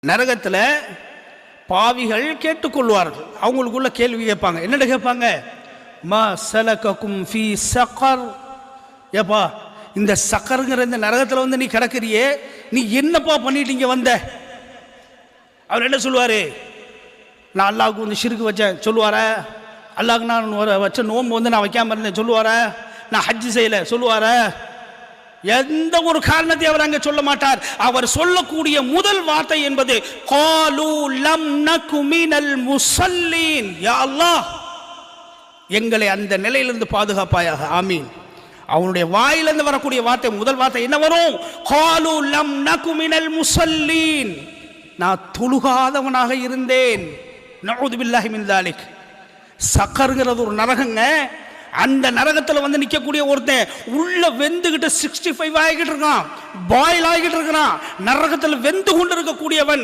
நரகத்தில் பாவிகள் கேட்டுக்கொள்வார்கள். அவங்களுக்குள்ள கேள்வி கேட்பாங்க. என்னென்ன கேட்பாங்க? மா சலகக்கும் ஃபீ சகர். ஏப்பா, இந்த சக்கருங்கிற இந்த நரகத்தில் வந்து நீ கிடக்கிறியே, நீ என்னப்பா பண்ணிட்டு இங்கே வந்த? அவர் என்ன சொல்லுவார்? நான் அல்லாஹ்வுக்கு வந்து ஷிர்க் வச்சேன் சொல்லுவார? அல்லாஹ்க்கு நான் வச்ச நோன்பு வந்து நான் வைக்காம இருந்தேன் சொல்லுவார? நான் ஹஜ்ஜு செய்யலை சொல்லுவார? எந்த ஒரு காரணத்தை அவர் அங்கே சொல்ல மாட்டார். அவர் சொல்லக்கூடிய முதல் வார்த்தை என்பது காலு லம் நகு மினல் முஸல்லீன். யா அல்லாஹ், எங்களை அந்த நிலையிலிருந்து பாதுகாப்பாயாக. ஆமீன். அவனுடைய வாயிலிருந்து வரக்கூடிய வார்த்தை, முதல் வார்த்தை என்ன வரும்? காலு லம் நகு மினல் முஸல்லீன். நான் தொழுகாதவனாக இருந்தேன். நஊது பில்லாஹி மின் தாலிக். சக்கர்ங்கிறது ஒரு நரகங்க. அந்த நரகத்தில் வந்து நிற்கக்கூடிய ஒருத்தன் உள்ள வெந்துகிட்டு 65 ஆகிட்டு இருக்கான், பாயில் ஆகிட்டு இருக்கிறான். நரகத்தில் வெந்து கொண்டு இருக்கக்கூடியவன்